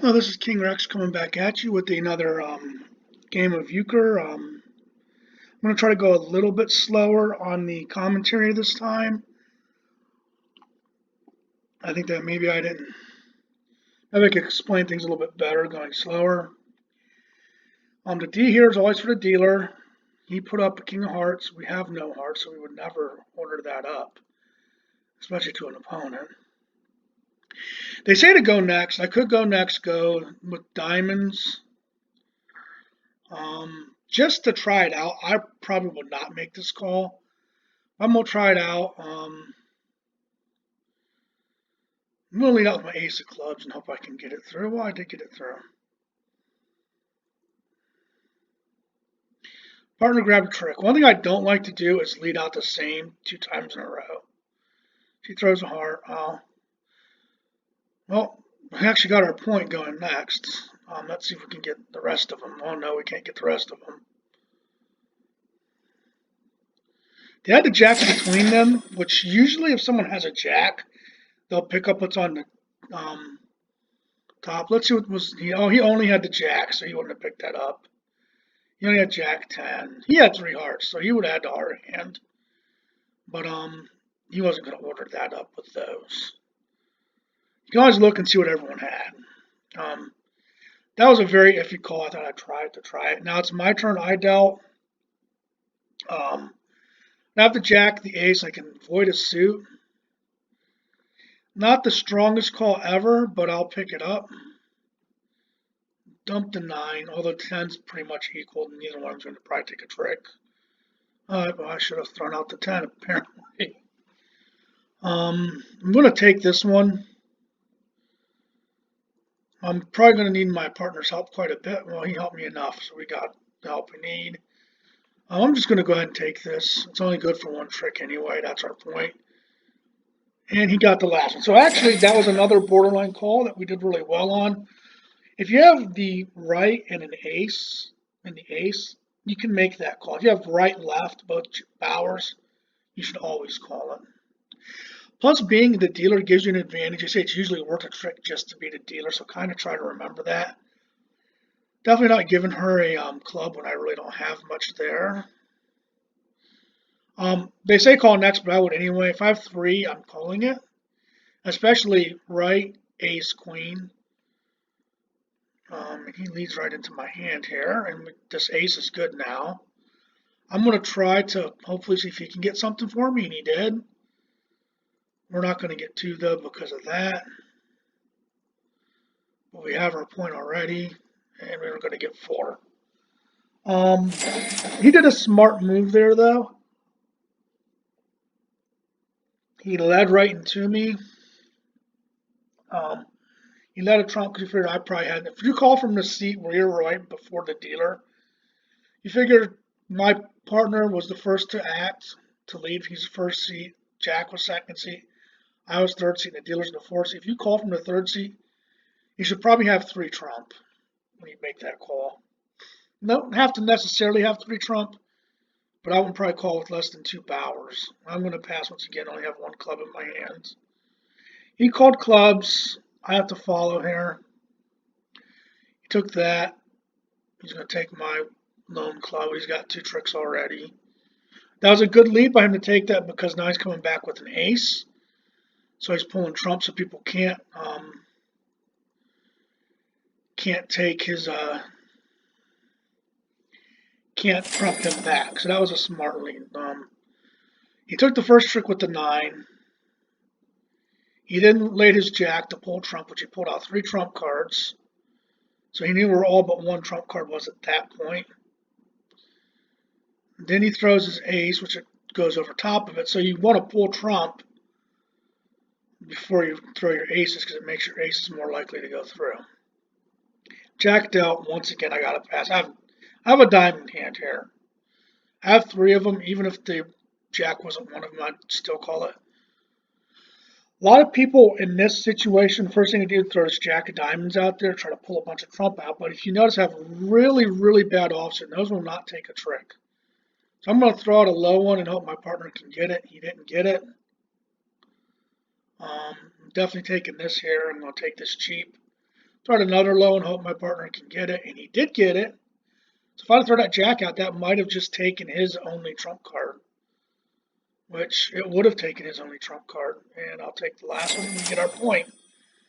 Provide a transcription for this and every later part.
Oh, this is King Rex coming back at you with another game of Euchre. I'm going to try to go a little bit slower on the commentary this time. I think that maybe maybe I could explain things a little bit better going slower. The D here is always for the dealer. He put up a King of Hearts. We have no hearts, so we would never order that up, especially to an opponent. They say to go next. I could go next, go with diamonds. Just to try it out. I probably would not make this call. I'm gonna try it out. I'm gonna lead out with my ace of clubs and hope I can get it through. Well, I did get it through. Partner grab a trick. One thing I don't like to do is lead out the same 2 times in a row. She throws a heart. Well, we actually got our point going next. Let's see if we can get the rest of them. Oh no, we can't get the rest of them. They had the jacks between them, which usually if someone has a jack, they'll pick up what's on the top. Let's see what was he. Oh, he only had the jack, so he wouldn't have picked that up. He only had jack 10. He had 3 hearts, so he would have had the heart hand. But he wasn't going to order that up with those. You can always look and see what everyone had. That was a very iffy call. I thought I'd try it. Now it's my turn. I dealt. Now the jack, the ace, I can void a suit. Not the strongest call ever, but I'll pick it up. Dump the 9, although 10's pretty much equal. Neither one of them's going to probably take a trick. Well, I should have thrown out the 10, apparently. I'm going to take this one. I'm probably going to need my partner's help quite a bit. Well, he helped me enough, so we got the help we need. I'm just going to go ahead and take this. It's only good for one trick anyway. That's our point. And he got the last one. So actually, that was another borderline call that we did really well on. If you have the right and an ace, you can make that call. If you have right and left, both powers, you should always call it. Plus, being the dealer gives you an advantage. I say it's usually worth a trick just to be the dealer, so kind of try to remember that. Definitely not giving her a club when I really don't have much there. They say call next, but I would anyway. If I have 3, I'm calling it, especially right, ace, queen. He leads right into my hand here, and this ace is good now. I'm going to try to hopefully see if he can get something for me, and he did. We're not going to get 2, though, because of that. But we have our point already, and we're going to get 4. He did a smart move there, though. He led right into me. He led a trump because he figured I probably had. If you call from the seat where you're right before the dealer, you figure my partner was the first to act, to lead. He's first seat. Jack was second seat. I was third seat, and the dealer's in the fourth seat. If you call from the third seat, you should probably have 3 trump when you make that call. You don't have to necessarily have 3 trump, but I would probably call with less than 2 powers. I'm going to pass once again. I only have 1 club in my hands. He called clubs. I have to follow here. He took that. He's going to take my lone club. He's got 2 tricks already. That was a good lead by him to take that because now he's coming back with an ace. So he's pulling trump so people can't take his can't trump him back. So that was a smart lead. He took the first trick with the 9. He then laid his jack to pull trump, which he pulled out 3 trump cards. So he knew where all but 1 trump card was at that point. Then he throws his ace, which goes over top of it. So you want to pull trump before you throw your aces because it makes your aces more likely to go through. Jack dealt. Once again, I got to pass. I have a diamond hand here. I have 3 of them. Even if the jack wasn't one of them, I'd still call it. A lot of people in this situation, the first thing they do is throw this jack of diamonds out there, try to pull a bunch of trump out. But if you notice, I have really, really bad offsuit. Those will not take a trick. So I'm going to throw out a low one and hope my partner can get it. He didn't get it. I'm definitely taking this here. I'm going to take this cheap. Tried another low and hope my partner can get it, and he did get it. So if I throw that jack out, that might have just taken his only trump card, which it would have taken his only trump card. And I'll take the last one and we get our point.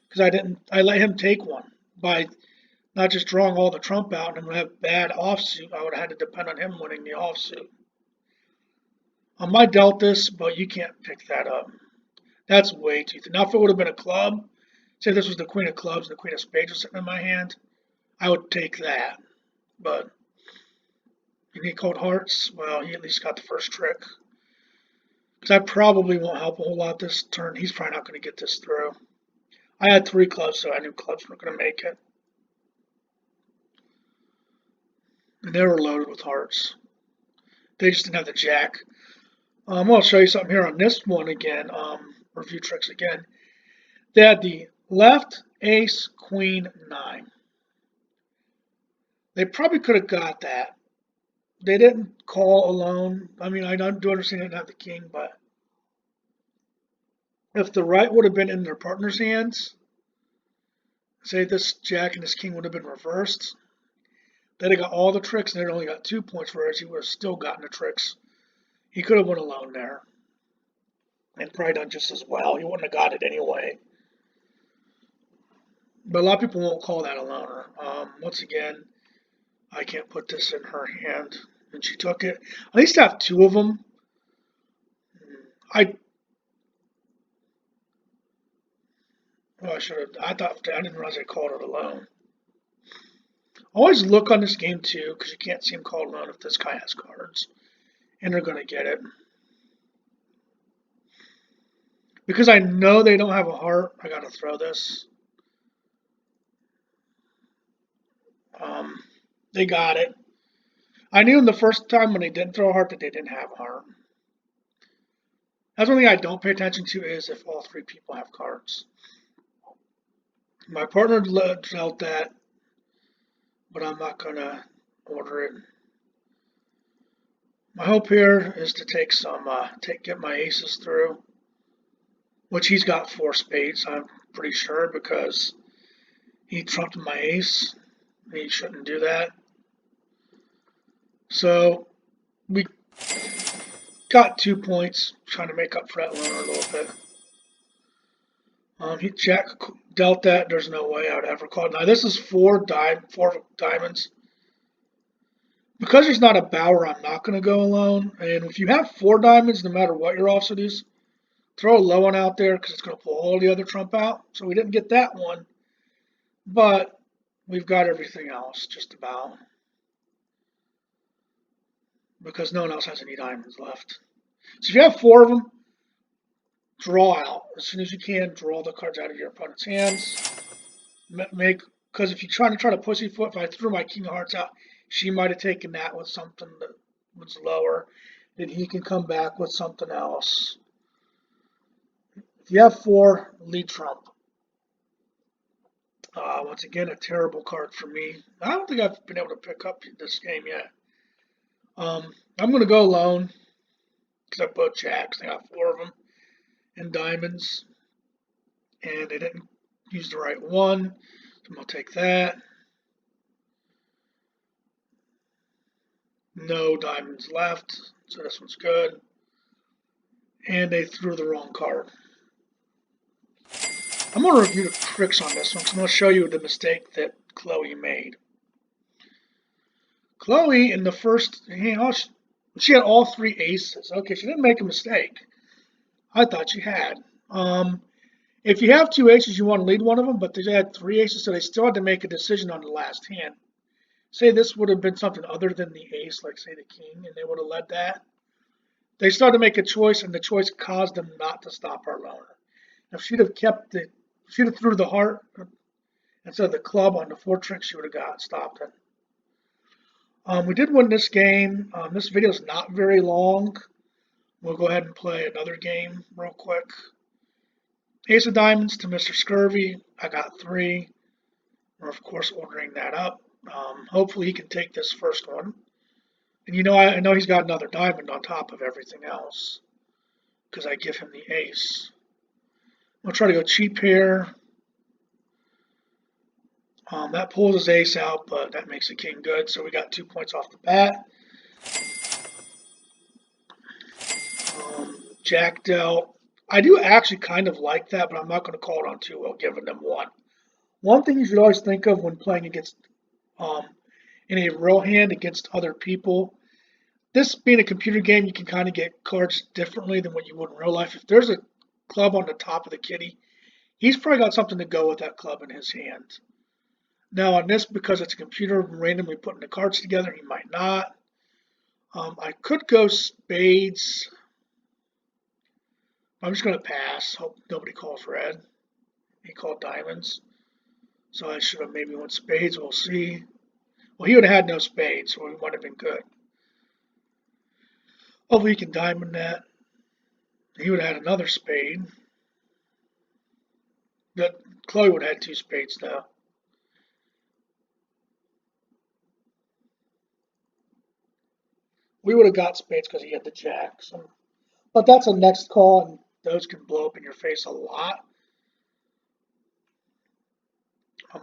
Because I let him take one by not just drawing all the trump out and have bad offsuit. I would have had to depend on him winning the offsuit. I might dealt this, but you can't pick that up. That's way too thin. Now, if it would have been a club, say this was the queen of clubs and the queen of spades was sitting in my hand, I would take that. But if he called hearts, well, he at least got the first trick. Because I probably won't help a whole lot this turn. He's probably not going to get this through. I had 3 clubs, so I knew clubs weren't going to make it. And they were loaded with hearts. They just didn't have the jack. I'm going to show you something here on this one again. Review tricks again. They had the left, ace, queen, 9. They probably could have got that. They didn't call alone. I mean, I do understand they didn't have the king, but if the right would have been in their partner's hands, say this jack and this king would have been reversed, they'd have got all the tricks and they'd only got 2 points, whereas he would have still gotten the tricks. He could have went alone there and probably done just as well. He wouldn't have got it anyway. But a lot of people won't call that a loner. Once again, I can't put this in her hand, and she took it. At least I have 2 of them. I should have. I didn't realize I called it alone. Always look on this game too, because you can't see him called alone if this guy has cards, and they're gonna get it. Because I know they don't have a heart, I gotta throw this. They got it. I knew the first time when they didn't throw a heart that they didn't have a heart. That's one thing I don't pay attention to is if all 3 people have cards. My partner dealt that, but I'm not gonna order it. My hope here is to take get my aces through, which he's got 4 spades. I'm pretty sure because he trumped my ace. He shouldn't do that. So we got 2 points, trying to make up for that loner a little bit. He jack dealt that. There's no way I would ever call it. Now this is 4 diamonds. Because there's not a bower, I'm not going to go alone. And if you have 4 diamonds, no matter what your offsuit is, throw a low one out there because it's going to pull all the other trump out. So we didn't get that one, but we've got everything else just about. Because no one else has any diamonds left. So if you have 4 of them, draw out. As soon as you can, draw the cards out of your opponent's hands. Because if you're trying to pussyfoot, if I threw my king of hearts out, she might have taken that with something that was lower. Then he can come back with something else. If you have 4, lead trump. Once again, a terrible card for me. I don't think I've been able to pick up this game yet. I'm going to go alone because I have both jacks. I got 4 of them and diamonds, and they didn't use the right one. So I'm going to take that. No diamonds left, so this one's good. And they threw the wrong card. I'm going to review the tricks on this one because I'm going to show you the mistake that Chloe made. Chloe, in the first hand, she had all 3 aces. Okay, she didn't make a mistake. I thought she had. If you have 2 aces, you want to lead one of them, but they had 3 aces, so they still had to make a decision on the last hand. Say this would have been something other than the ace, like say the king, and they would have led that. They started to make a choice, and the choice caused them not to stop our loner. If she'd have threw the heart instead of the club on the 4 tricks, she would have stopped it. We did win this game. This video is not very long. We'll go ahead and play another game real quick. Ace of diamonds to Mr. Scurvy. I got 3. We're of course ordering that up. Hopefully he can take this first one. And I know he's got another diamond on top of everything else because I give him the ace. We'll try to go cheap here. That pulls his ace out, but that makes the king good, so we got 2 points off the bat. Jack dealt. I do actually kind of like that, but I'm not going to call it on 2 while giving them 1. One thing you should always think of when playing against um, in a real hand against other people. This being a computer game, you can kind of get cards differently than what you would in real life. If there's a club on the top of the kitty, he's probably got something to go with that club in his hand. Now on this, because it's a computer randomly putting the cards together, he might not. I could go spades. I'm just going to pass. Hope nobody calls red. He called diamonds. So I should have maybe went spades. We'll see. Well, he would have had no spades, so it might have been good. Hopefully he can diamond that. He would have had another spade. But Chloe would have had 2 spades though. We would have got spades because he had the jack. So. But that's a next call, and those can blow up in your face a lot.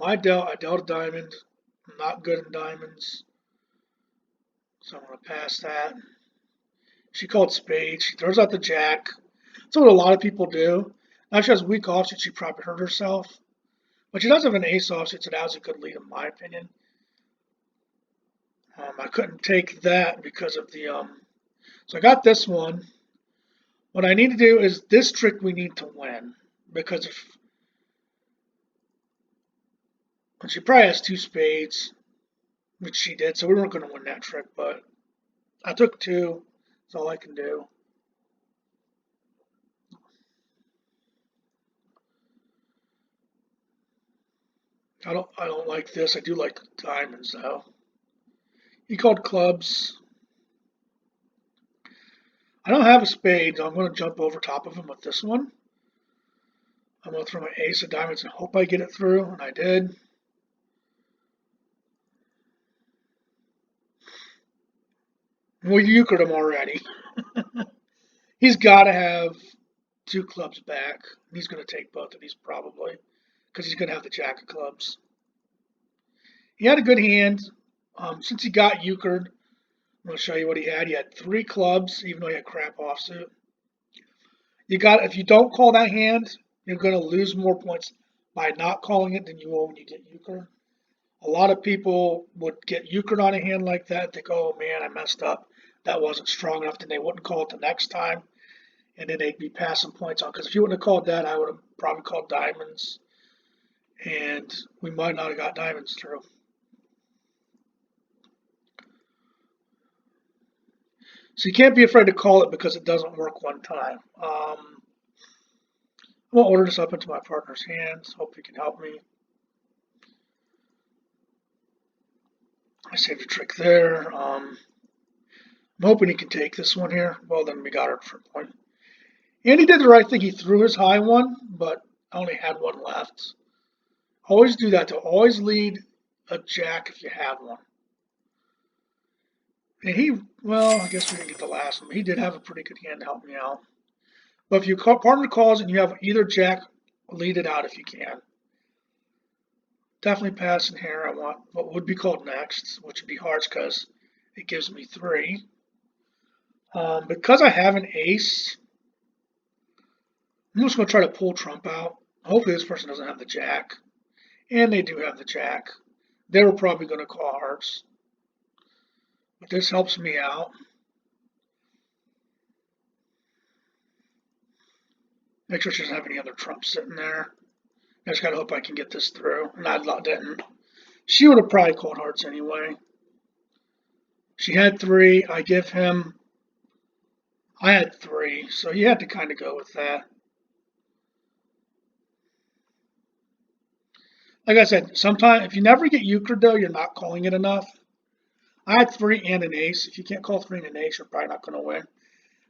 I dealt a diamond. I'm not good in diamonds. So I'm going to pass that. She called spades. She throws out the jack. That's what a lot of people do. Now she has a weak offsuit. She probably hurt herself. But she does have an ace offsuit, so that was a good lead in my opinion. I couldn't take that because of the... So I got this one. What I need to do is this trick we need to win. Because if... And she probably has 2 spades, which she did, so we weren't going to win that trick, but I took 2. That's all I can do. I don't like this. I do like the diamonds though. He called clubs. I don't have a spade, so I'm going to jump over top of him with this one. I'm going to throw my ace of diamonds and hope I get it through, and I did. We euchred him already. He's got to have 2 clubs back. He's going to take both of these probably, because he's going to have the jack of clubs. He had a good hand. Since he got euchred, I'm going to show you what he had. He had 3 clubs, even though he had crap offsuit. If you don't call that hand, you're going to lose more points by not calling it than you will when you get euchre. A lot of people would get euchre on a hand like that, think, oh man, I messed up. That wasn't strong enough, then they wouldn't call it the next time, and then they'd be passing points on. Because if you wouldn't have called that, I would have probably called diamonds, and we might not have got diamonds through. So you can't be afraid to call it because it doesn't work one time. I'm going to order this up into my partner's hands. Hope he can help me. I saved a trick there. I'm hoping he can take this one here. Well, then we got it for a point. And he did the right thing. He threw his high one, but I only had one left. Always do that, to always lead a jack if you have one. And well, I guess we didn't get the last one. He did have a pretty good hand to help me out. But if your partner calls and you have either jack, lead it out if you can. Definitely passing here. I want what would be called next, which would be hearts because it gives me 3. Because I have an ace, I'm just going to try to pull trump out. Hopefully this person doesn't have the jack. And they do have the jack. They were probably going to call hearts. But this helps me out. Make sure she doesn't have any other trumps sitting there. I just got to hope I can get this through. And I didn't. She would have probably called hearts anyway. She had 3. I had 3. So you had to kind of go with that. Like I said, sometimes if you never get Euchre though, you're not calling it enough. I had 3 and an ace. If you can't call 3 and an ace, you're probably not going to win.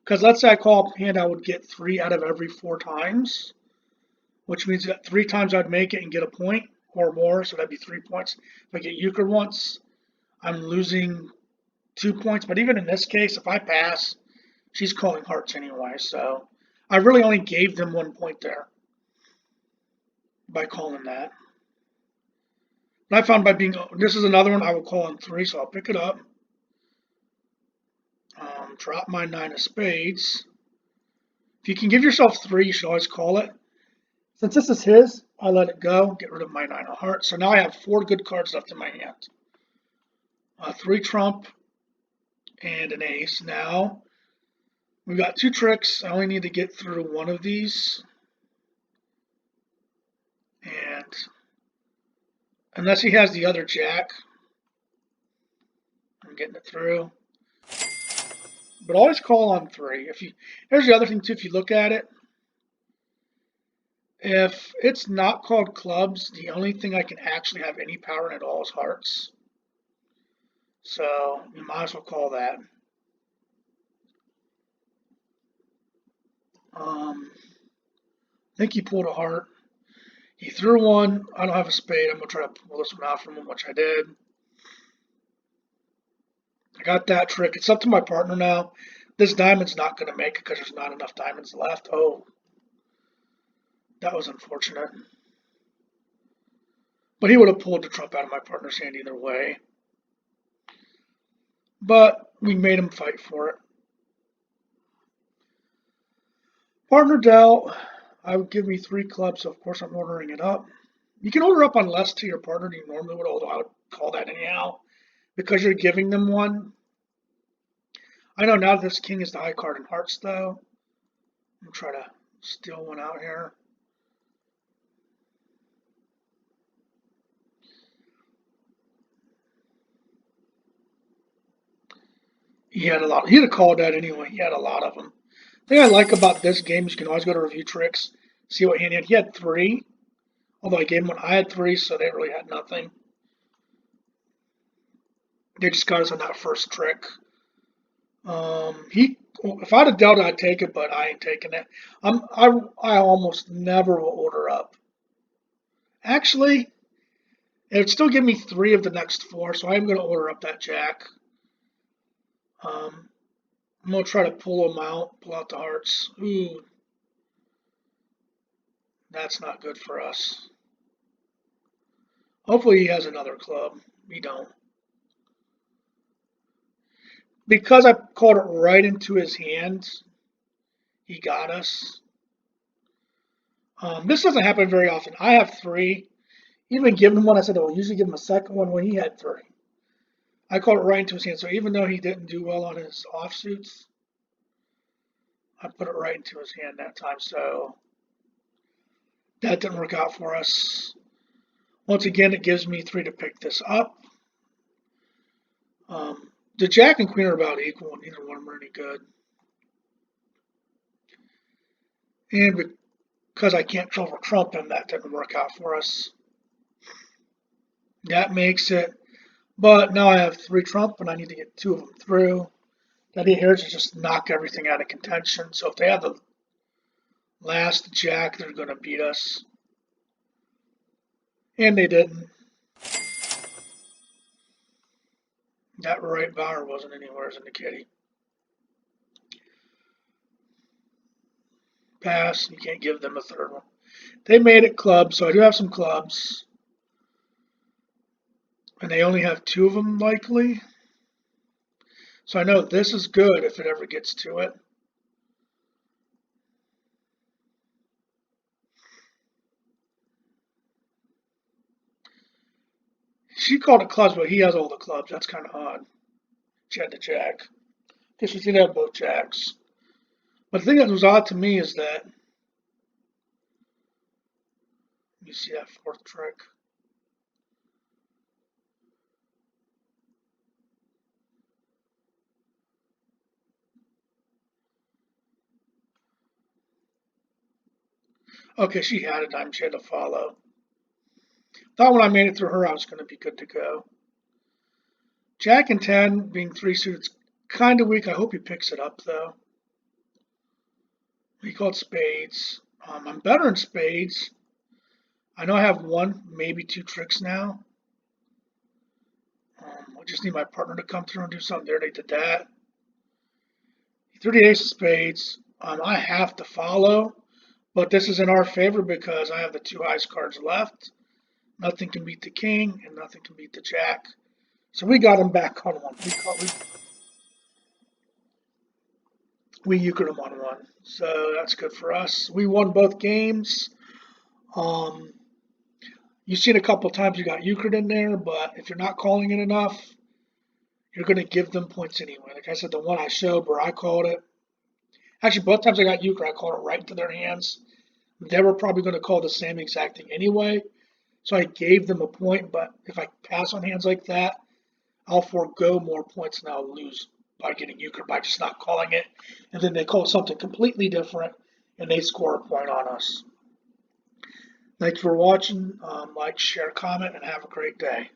Because let's say I call a hand, I would get 3 out of every 4 times, which means that 3 times I'd make it and get a point or more, so that'd be 3 points. If I get Euchre once, I'm losing 2 points. But even in this case, if I pass, she's calling hearts anyway. So I really only gave them 1 point there by calling that. And I found by being, this is another one I will call on 3, so I'll pick it up. Drop my 9 of spades. If you can give yourself 3, you should always call it. Since this is his, I let it go, get rid of my 9 of hearts. So now I have 4 good cards left in my hand. 3 trump and an ace. Now, we've got 2 tricks. I only need to get through one of these. And unless he has the other jack, I'm getting it through. But always call on 3. Here's the other thing too, if you look at it, if it's not called clubs, the only thing I can actually have any power in at all is hearts. So you might as well call that. I think he pulled a heart. He threw one. I don't have a spade. I'm going to try to pull this one out from him, which I did. I got that trick. It's up to my partner now. This diamond's not going to make it because there's not enough diamonds left. Oh, that was unfortunate. But he would have pulled the trump out of my partner's hand either way. But we made him fight for it. Partner dealt. I would give me 3 clubs, so of course I'm ordering it up. You can order up on less to your partner than you normally would, although I would call that anyhow, because you're giving them one. I know now this king is the high card in hearts, though. I'm going to try to steal one out here. He had a lot. He'd have called that anyway. He had a lot of them. The thing I like about this game is you can always go to review tricks, see what hand he had. He had 3, although I gave him one. I had 3, so they really had nothing. They just got us on that first trick. If I'd have dealt it, I'd take it, but I ain't taking it. I almost never will order up. Actually, it'd still give me 3 of the next 4, so I'm going to order up that jack. I'm going to try to pull out the hearts. Ooh, that's not good for us. Hopefully he has another club. We don't. Because I called it right into his hands, he got us. This doesn't happen very often. I have 3. Even giving him one, I said, I'll usually give him a second one when he had 3. I called it right into his hand. So even though he didn't do well on his offsuits, I put it right into his hand that time. So that didn't work out for us. Once again, it gives me 3 to pick this up. The jack and queen are about equal, and neither one of them are any good. And because I can't triple trump him, that didn't work out for us. That makes it. But now I have 3 trump, and I need to get 2 of them through. That idea here is to just knock everything out of contention. So if they have the last jack, they're going to beat us. And they didn't. That right bower wasn't anywhere in the kitty. Pass. You can't give them a third one. They made it clubs, so I do have some clubs. And they only have 2 of them likely. So I know this is good if it ever gets to it. She called it clubs, but he has all the clubs. That's kind of odd. She had the jack. Guess she's going to have both jacks. But the thing that was odd to me is that, you see that 4th trick. Okay, she had a dime. She had to follow. Thought when I made it through her, I was going to be good to go. Jack and 10 being 3 suited, kind of weak. I hope he picks it up, though. He called spades. I'm better in spades. I know I have 1, maybe 2 tricks now. I just need my partner to come through and do something. There, they did that. He threw the ace of spades. I have to follow, but this is in our favor because I have the 2 highest cards left. Nothing can beat the king, and nothing can beat the jack. So we got him back on one. We euchred him on one. So that's good for us. We won both games. Um, you've seen a couple times you got Euchred in there, but if you're not calling it enough, you're going to give them points anyway. Like I said, the one I showed where I called it, actually both times I got Euchre, I called it right into their hands. They were probably going to call the same exact thing anyway, so I gave them a point. But if I pass on hands like that, I'll forego more points and I'll lose by getting Euchre by just not calling it. And then they call something completely different and they score a point on us. Thanks for watching. Like, share, comment, and have a great day.